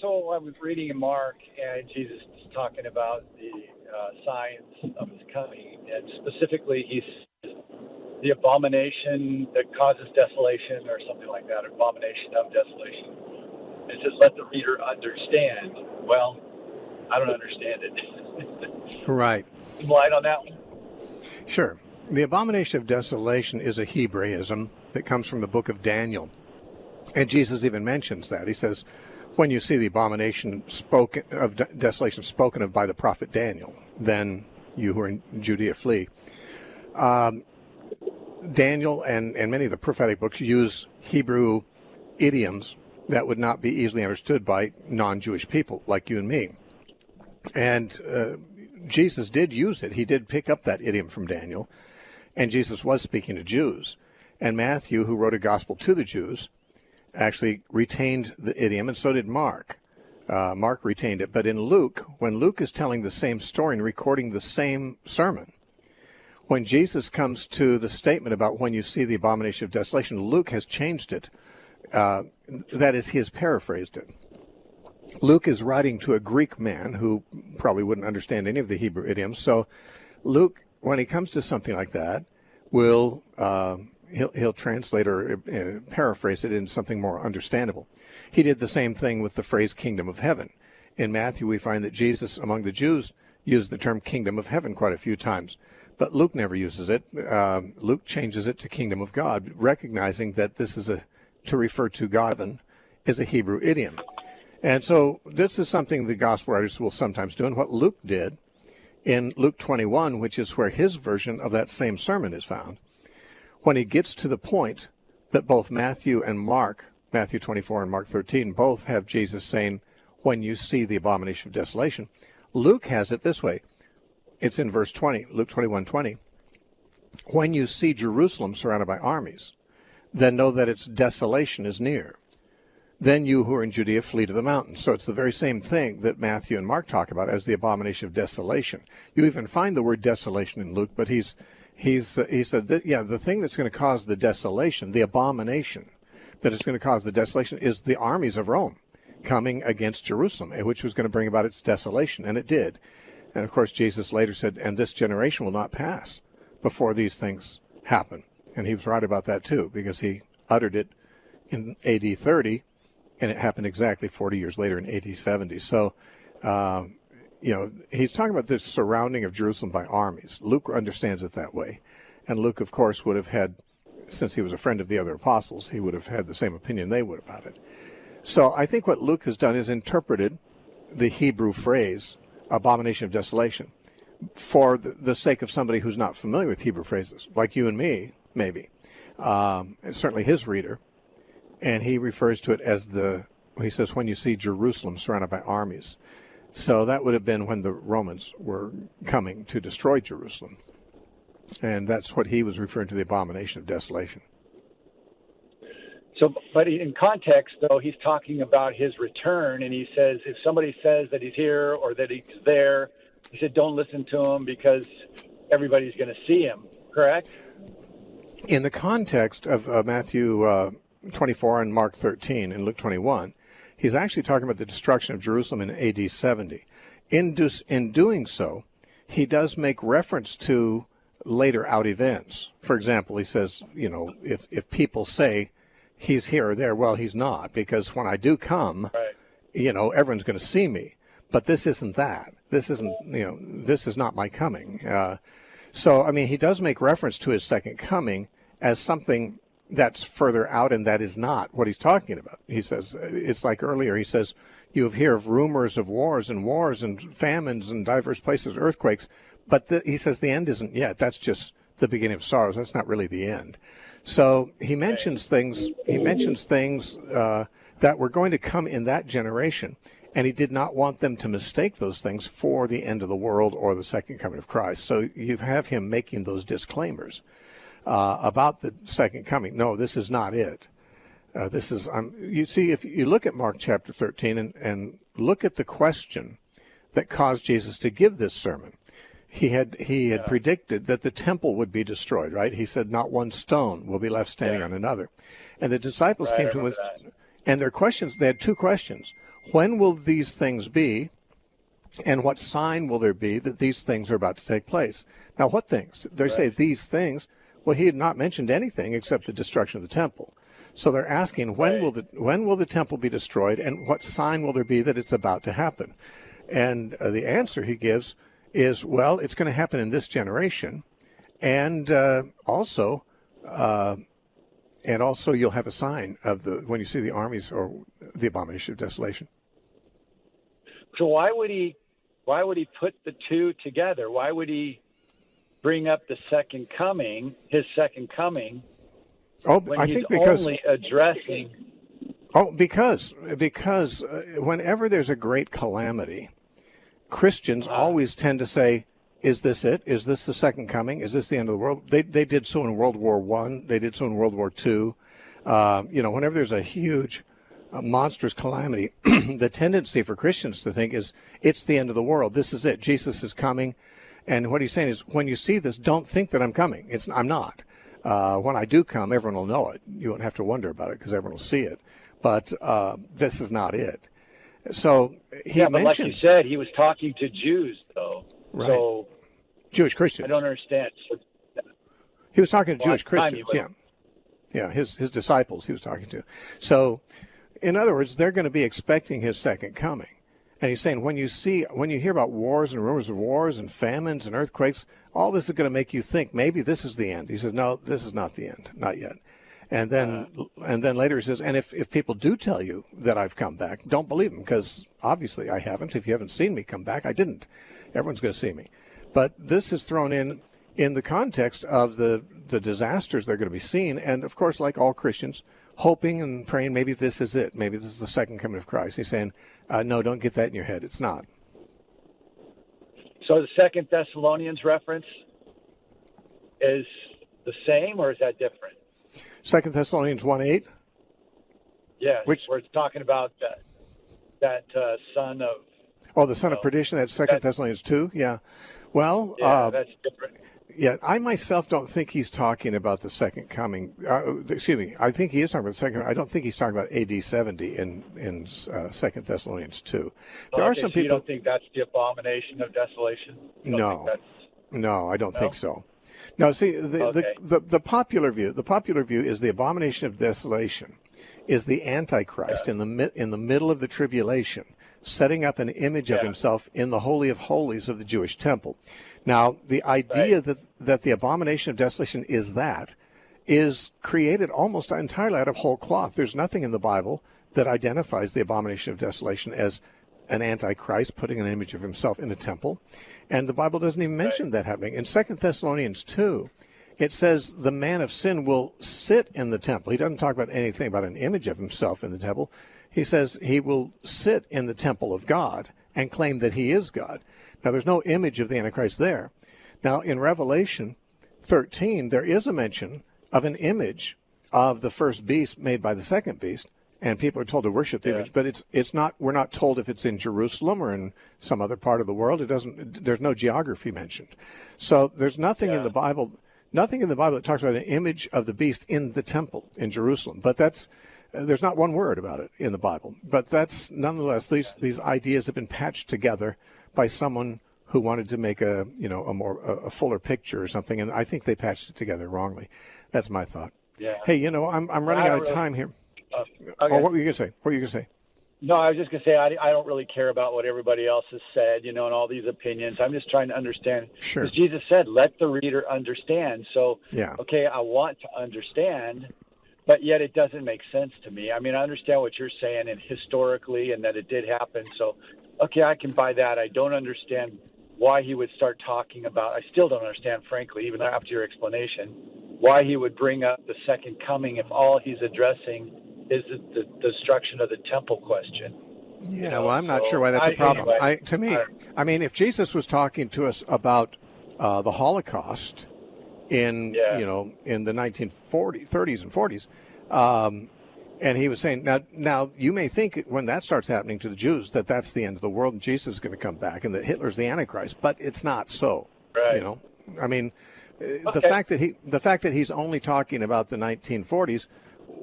So I was reading in Mark, and Jesus is talking about the signs of his coming, and specifically, he's the abomination that causes desolation, or something like that, abomination of desolation. It says, "Let the reader understand." Well, I don't understand it. Right. Some light on that one? Sure. The abomination of desolation is a Hebraism that comes from the book of Daniel. And Jesus even mentions that. He says, when you see the abomination desolation spoken of by the prophet Daniel, then you who are in Judea flee. Daniel and many of the prophetic books use Hebrew idioms that would not be easily understood by non-Jewish people like you and me. And Jesus did use it. He did pick up that idiom from Daniel, and Jesus was speaking to Jews. And Matthew, who wrote a gospel to the Jews, actually retained the idiom, and so did Mark. Mark retained it. But in Luke, when Luke is telling the same story and recording the same sermon, when Jesus comes to the statement about when you see the abomination of desolation, Luke has changed it. That is, he has paraphrased it. Luke is writing to a Greek man who probably wouldn't understand any of the Hebrew idioms. So Luke, when he comes to something like that, will he'll translate or paraphrase it in something more understandable. He did the same thing with the phrase kingdom of heaven. In Matthew, we find that Jesus, among the Jews, used the term kingdom of heaven quite a few times. But Luke never uses it. Luke changes it to kingdom of God, recognizing that this is to refer to God is a Hebrew idiom. And so this is something the gospel writers will sometimes do. And what Luke did in Luke 21, which is where his version of that same sermon is found, when he gets to the point that both Matthew and Mark, Matthew 24 and Mark 13, both have Jesus saying, when you see the abomination of desolation, Luke has it this way. It's in verse 20, Luke 21:20. When you see Jerusalem surrounded by armies, then know that its desolation is near. Then you who are in Judea flee to the mountains. So it's the very same thing that Matthew and Mark talk about as the abomination of desolation. You even find the word desolation in Luke, but he said that, the thing that's going to cause the desolation, the abomination that is going to cause the desolation, is the armies of Rome coming against Jerusalem, which was going to bring about its desolation, and it did. And of course, Jesus later said, and this generation will not pass before these things happen. And he was right about that too, because he uttered it in AD 30, and it happened exactly 40 years later in AD 70. So, he's talking about this surrounding of Jerusalem by armies. Luke understands it that way. And Luke, of course, would have had, since he was a friend of the other apostles, he would have had the same opinion they would about it. So I think what Luke has done is interpreted the Hebrew phrase, abomination of desolation, for the sake of somebody who's not familiar with Hebrew phrases, like you and me, maybe, certainly his reader. And he refers to it as he says, when you see Jerusalem surrounded by armies. So that would have been when the Romans were coming to destroy Jerusalem. And that's what he was referring to, the abomination of desolation. So, but in context, though, he's talking about his return, and he says, if somebody says that he's here or that he's there, he said, don't listen to him because everybody's going to see him, correct? In the context of Matthew 24 and Mark 13 and Luke 21, he's actually talking about the destruction of Jerusalem in AD 70. In doing so, he does make reference to later out events. For example, he says, if people say he's here or there, well, he's not, because when I do come, right, everyone's going to see me. But this isn't that. This isn't, this is not my coming. So, I mean, he does make reference to his second coming as something that's further out, and that is not what he's talking about. He says, it's like earlier, he says, you have heard of rumors of wars and famines and diverse places, earthquakes, but he says the end isn't yet. That's just the beginning of sorrows. That's not really the end. So he mentions things that were going to come in that generation, and he did not want them to mistake those things for the end of the world or the second coming of Christ. So you have him making those disclaimers about the second coming. No, this is not it. This is, you see, if you look at Mark chapter 13 and look at the question that caused Jesus to give this sermon, he had predicted that the temple would be destroyed, right? He said, not one stone will be left standing on another. And the disciples came to him with, And their questions, they had two questions. When will these things be? And what sign will there be that these things are about to take place? Now, what things? They say these things. Well, he had not mentioned anything except the destruction of the temple. So they're asking, when will the temple be destroyed, and what sign will there be that it's about to happen? And the answer he gives is, well, it's going to happen in this generation, and also you'll have a sign of when you see the armies or the abomination of desolation. So why would he put the two together? Why would he bring up the second coming, his second coming? Oh, when I he's think because only addressing. Oh, because whenever there's a great calamity, Christians always tend to say, "Is this it? Is this the second coming? Is this the end of the world?" They did so in World War I. They did so in World War II. Whenever there's a huge, monstrous calamity, the tendency for Christians to think is it's the end of the world. This is it. Jesus is coming, and what he's saying is, when you see this, don't think that I'm coming. I'm not. When I do come, everyone will know it. You won't have to wonder about it because everyone will see it. But this is not it. So he but like you said, he was talking to Jews, though. Right. So Jewish Christians. I don't understand. So, he was talking to Jewish Christians, yeah, his disciples he was talking to. So, in other words, they're going to be expecting his second coming. And he's saying, when you hear about wars and rumors of wars and famines and earthquakes, all this is going to make you think maybe this is the end. He says, no, this is not the end, not yet. And then later he says, and if people do tell you that I've come back, don't believe them, because obviously I haven't. If you haven't seen me come back, I didn't. Everyone's going to see me. But this is thrown in the context of the disasters they're going to be seeing. And of course, like all Christians, hoping and praying, maybe this is it. Maybe this is the second coming of Christ. He's saying, no, don't get that in your head. It's not. So the Second Thessalonians reference is the same, or is that different? Second Thessalonians 1:8? Yeah, where it's talking about that son of... Oh, the son of perdition, that's Second Thessalonians 2? Yeah. Well... Yeah, that's different. Yeah, I myself don't think he's talking about the second coming. Excuse me. I think he is talking about the second. I don't think he's talking about AD 70 in Second Thessalonians 2. There are some people. You don't think that's the abomination of desolation? No, I don't think so. No, see, the popular view is the abomination of desolation is the Antichrist in the middle of the tribulation, setting up an image of himself in the Holy of Holies of the Jewish temple. Now, the idea that the abomination of desolation is created almost entirely out of whole cloth. There's nothing in the Bible that identifies the abomination of desolation as an Antichrist putting an image of himself in a temple. And the Bible doesn't even mention that happening. In 2 Thessalonians 2, it says the man of sin will sit in the temple. He doesn't talk about anything about an image of himself in the temple. He says he will sit in the temple of God and claim that he is God. Now, there's no image of the Antichrist there. Now, in Revelation 13, there is a mention of an image of the first beast made by the second beast, and people are told to worship the image, but it's not. We're not told if it's in Jerusalem or in some other part of the world. It doesn't. There's no geography mentioned. So there's nothing in the Bible. Nothing in the Bible that talks about an image of the beast in the temple in Jerusalem. But there's not one word about it in the Bible. But that's nonetheless these ideas have been patched together by someone who wanted to make a fuller picture or something, and I think they patched it together wrongly. That's my thought. Yeah. Hey, I'm running out of time here. Okay. Oh, what were you going to say? No, I was just going to say I don't really care about what everybody else has said, and all these opinions. I'm just trying to understand. Sure. Because Jesus said, "Let the reader understand." So, yeah. Okay, I want to understand, but yet it doesn't make sense to me. I mean, I understand what you're saying, and historically, and that it did happen. So, okay, I can buy that. I don't understand why he would start talking about. I still don't understand, frankly, even after your explanation, why he would bring up the second coming if all he's addressing is the destruction of the temple question. Yeah, well, I'm not sure why that's a problem. Anyway, if Jesus was talking to us about the Holocaust in the 1930s and 40s, and he was saying, now you may think when that starts happening to the Jews that that's the end of the world and Jesus is going to come back and that Hitler's the Antichrist, but it's not so. Right. The fact that he's only talking about the 1940s.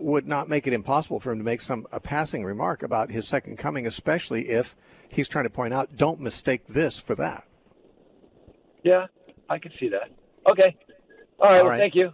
would not make it impossible for him to make a passing remark about his second coming, especially if he's trying to point out, don't mistake this for that. Yeah, I can see that. Okay. All right. Well, thank you.